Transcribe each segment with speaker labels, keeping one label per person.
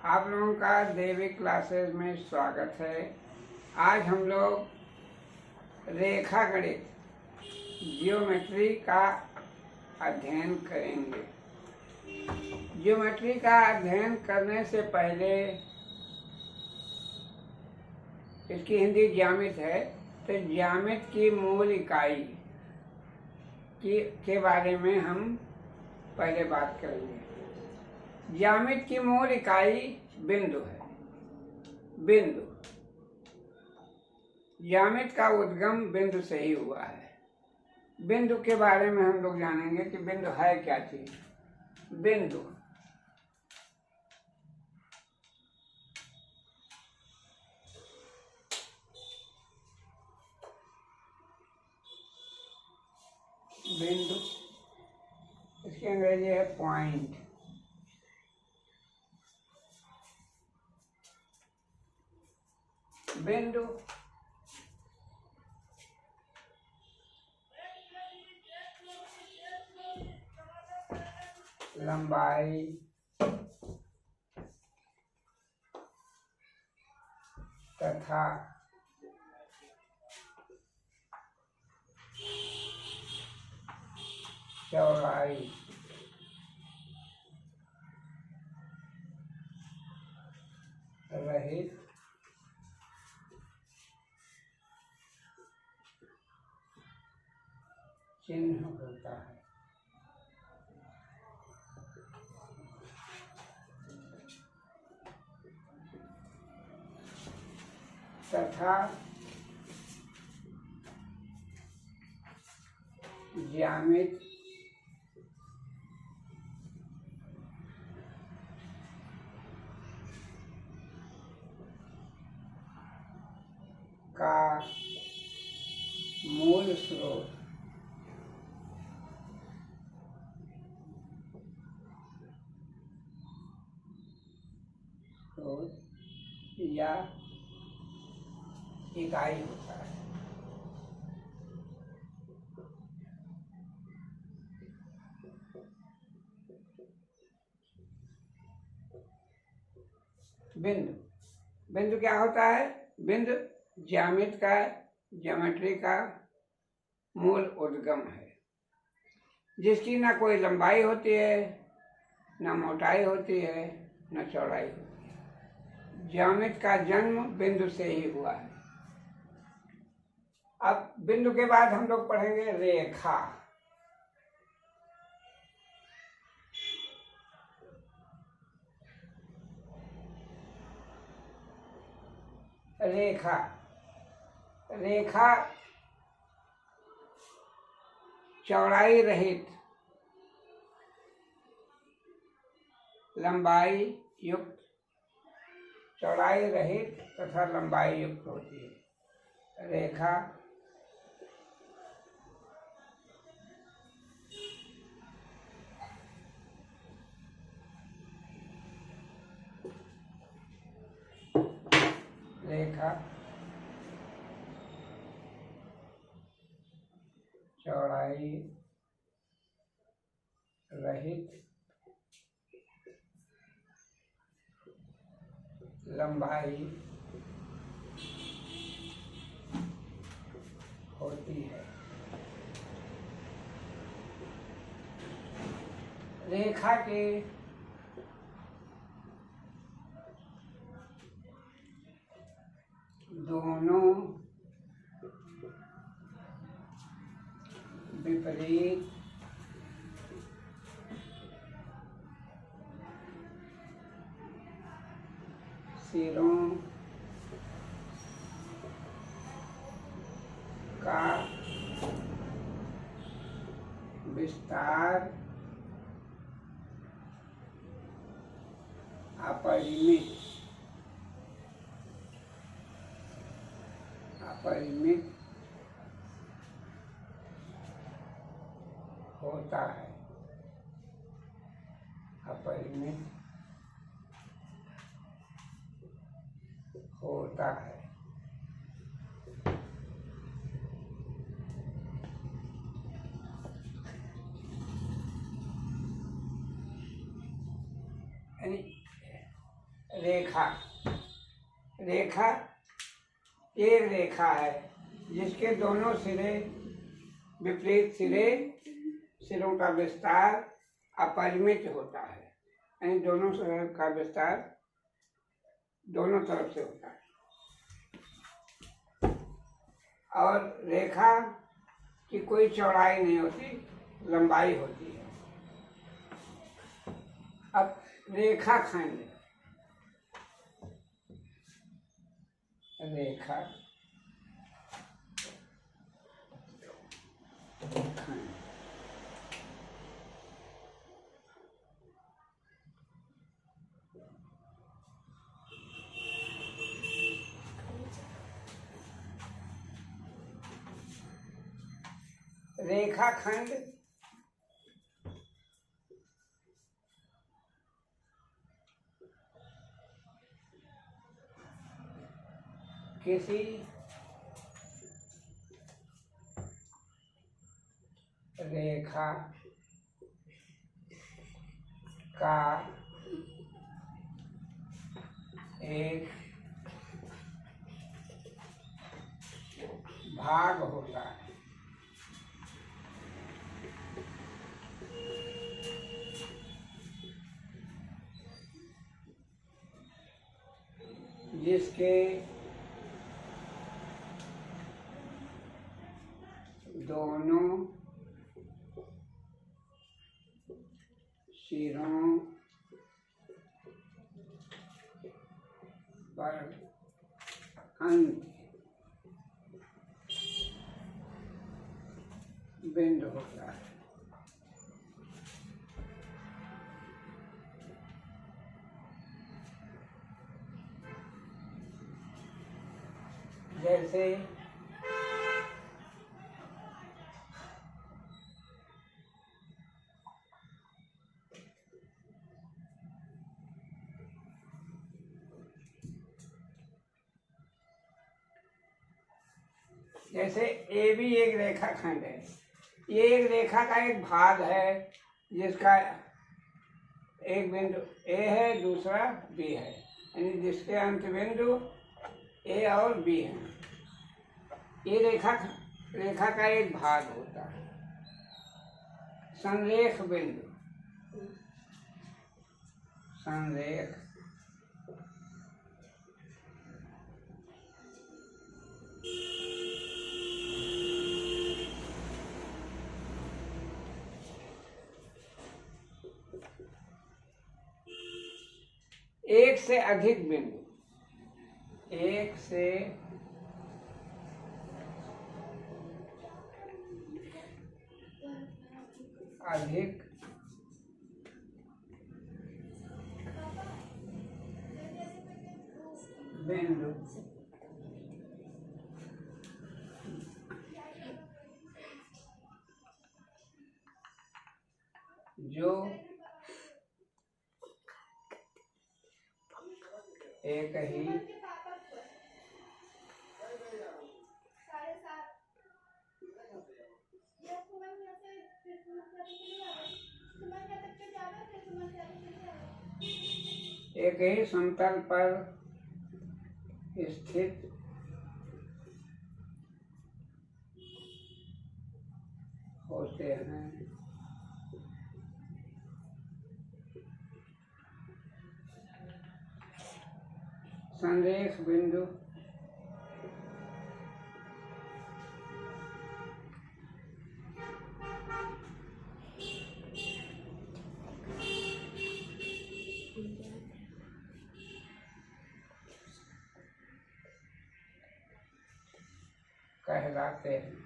Speaker 1: आप लोगों का देवी क्लासेस में स्वागत है। आज हम लोग रेखा गणित जियोमेट्री का अध्ययन करेंगे। जियोमेट्री का अध्ययन करने से पहले इसकी हिंदी ज्यामिति है, तो ज्यामिति की मूल इकाई के बारे में हम पहले बात करेंगे। ज्यामिति की मूल इकाई बिंदु है। बिंदु, ज्यामिति का उद्गम बिंदु से ही हुआ है। बिंदु के बारे में हम लोग जानेंगे कि बिंदु है क्या चीज। बिंदु बिंदु इसकी अंग्रेजी है पॉइंट। बिंदु लंबाई तथा चौड़ाई रहित चिन्ह होता है। तथा ज्यामिति का मूल स्रोत या इकाई होता है। बिंदु बिंदु क्या होता है? बिंदु ज्योमेट्री का मूल उद्गम है, जिसकी ना कोई लंबाई होती है, ना मोटाई होती है, ना चौड़ाई होती है। ज्यामिति का जन्म बिंदु से ही हुआ है। अब बिंदु के बाद हम लोग पढ़ेंगे रेखा। रेखा रेखा चौड़ाई रहित, लंबाई युक्त, चौड़ाई रहित तथा लंबाई युक्त होती है। रेखा रेखा चौड़ाई रहित, लंबाई होती है। रेखा के दोनों विपरीत सिरों का विस्तार अपरिमित होता है। अपरिमित होता है। रेखा। रेखा एक रेखा है जिसके दोनों सिरे विपरीत सिरों का विस्तार अपरिमित होता है, यानी दोनों सिरों का विस्तार दोनों तरफ से होता है। और रेखा की कोई चौड़ाई नहीं होती, लंबाई होती है। अब रेखा खंड, रेखा खंड, रेखाखंड किसी रेखा का एक भाग होता है। जिसके दोनों सिरों पर अंत बिंदु होता है। जैसे ए भी एक रेखा खंड है। ये एक रेखा का एक भाग है जिसका एक बिंदु ए है, दूसरा बी है, यानी जिसके अंत बिंदु ए और बी है। ये रेखा का एक भाग होता है। संरेख बिंदु, संरेख एक से अधिक बिंदु, एक से अधिक बिंदु जो एक ही समतल पर स्थित होते हैं। संरेख बिंदु कहलाते हैं।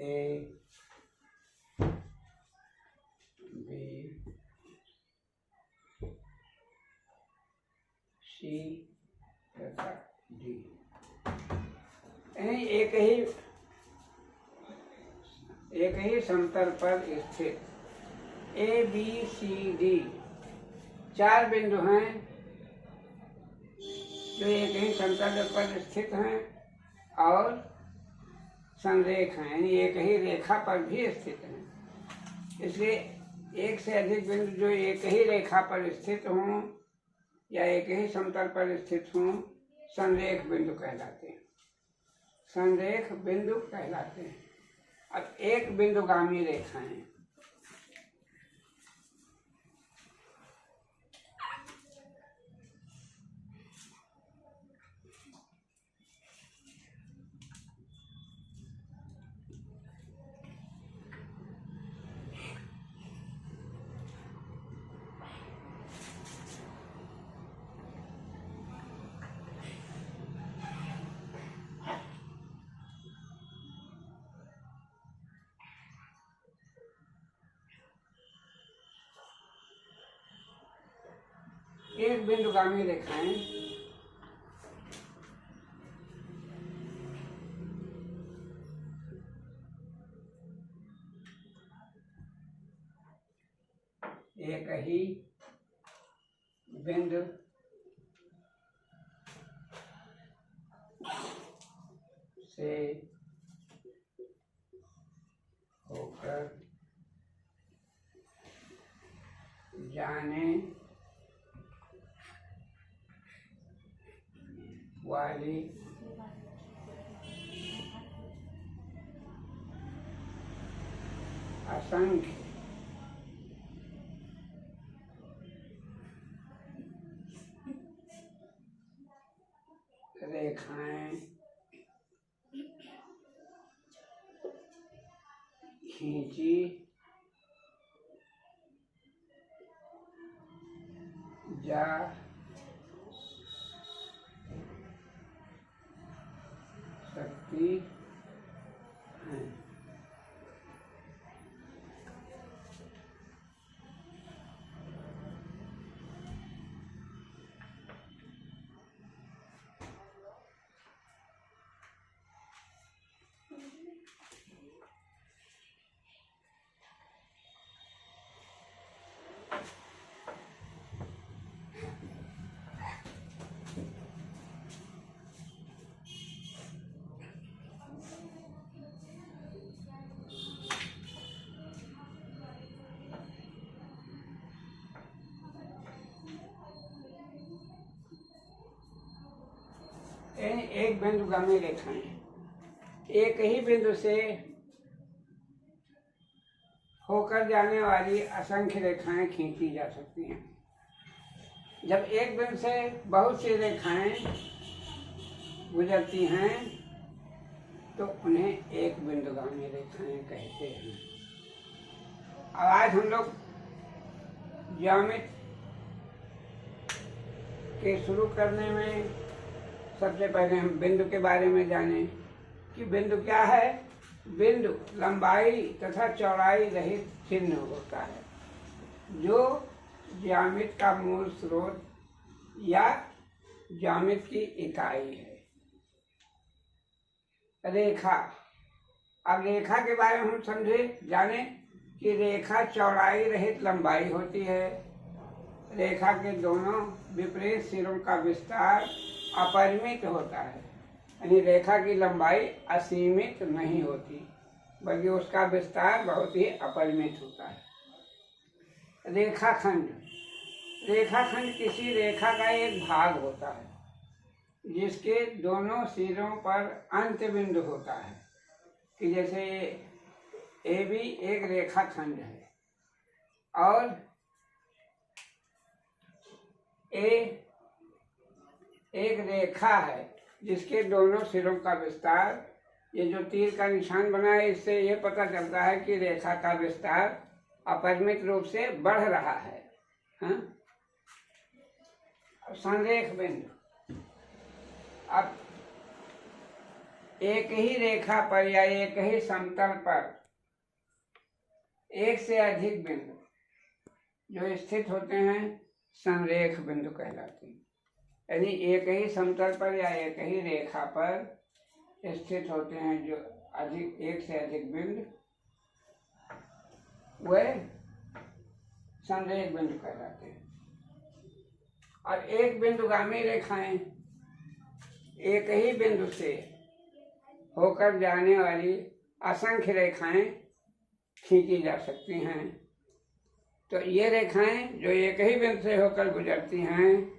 Speaker 1: ए, बी, सी तथा डी, यानी एक ही समतल पर स्थित ए बी सी डी 4 बिंदु हैं जो एक ही समतल पर स्थित हैं और संरेख हैं, यानी एक ही रेखा पर भी स्थित हैं। इसलिए एक से अधिक बिंदु जो एक ही रेखा पर स्थित हों या एक ही समतल पर स्थित हों, संरेख बिंदु कहलाते हैं। संरेख बिंदु कहलाते हैं। अब एक बिंदुगामी रेखाएं, एक बिंदुगामी रेखाएं एक ही बिंदु से होकर जाने वाली असंख्य रेखाएं खींची जा सकती हैं। एक बिंदुगामी रेखाएं एक ही बिंदु से होकर जाने वाली असंख्य रेखाएं खींची जा सकती हैं। जब एक बिंदु से बहुत सी रेखाएं गुजरती हैं तो उन्हें एक बिंदुगामी रेखाएं कहते हैं। अब आज हम लोग ज्यामिति के शुरू करने में सबसे पहले हम बिंदु के बारे में जानें कि बिंदु क्या है। बिंदु लंबाई तथा चौड़ाई रहित चिन्ह होता है जो ज्यामिति का मूल स्रोत या ज्यामिति की इकाई है। रेखा, अब रेखा के बारे में हम समझे जाने कि रेखा चौड़ाई रहित लंबाई होती है। रेखा के दोनों विपरीत सिरों का विस्तार अपरिमित होता है, यानी रेखा की लंबाई असीमित नहीं होती बल्कि उसका विस्तार बहुत ही अपरिमित होता है। रेखाखंड, रेखाखंड किसी रेखा का एक भाग होता है जिसके दोनों सिरों पर अंत बिंदु होता है। कि जैसे ए भी एक रेखाखंड है और ए एक रेखा है जिसके दोनों सिरों का विस्तार, ये जो तीर का निशान बना है इससे ये पता चलता है कि रेखा का विस्तार अपरिमित रूप से बढ़ रहा है। हाँ? संरेख बिंदु, अब एक ही रेखा पर या एक ही समतल पर एक से अधिक बिंदु जो स्थित होते हैं संरेख बिंदु कहलाते हैं। यानी एक ही समतल पर या एक ही रेखा पर स्थित होते हैं जो अधिक एक से अधिक बिंदु, वह संरेख बिंदु कहलाते हैं। और एक बिंदुगामी रेखाएं एक ही बिंदु से होकर जाने वाली असंख्य रेखाएं खींची जा सकती हैं। तो ये रेखाएं जो एक ही बिंदु से होकर गुजरती हैं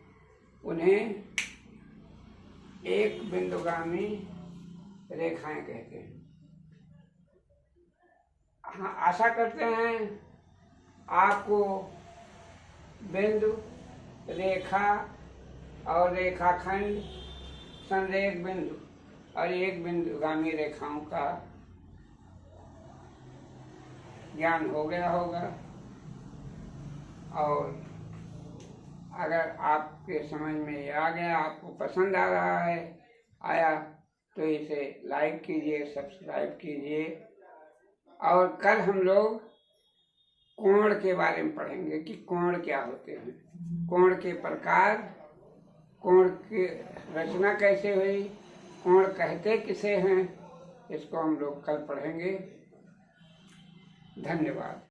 Speaker 1: उन्हें एक बिंदुगामी रेखाएं कहते हैं। हाँ, आशा करते हैं आपको बिंदु, रेखा और रेखाखंड, संरेख बिंदु और एक बिंदुगामी रेखाओं का ज्ञान हो गया होगा। और अगर आपके समझ में ये आ गया, आपको पसंद आ रहा है, आया, तो इसे लाइक कीजिए, सब्सक्राइब कीजिए। और कल हम लोग कोण के बारे में पढ़ेंगे कि कोण क्या होते हैं, कोण के प्रकार, कोण की रचना कैसे हुई, कोण कहते किसे हैं, इसको हम लोग कल पढ़ेंगे। धन्यवाद।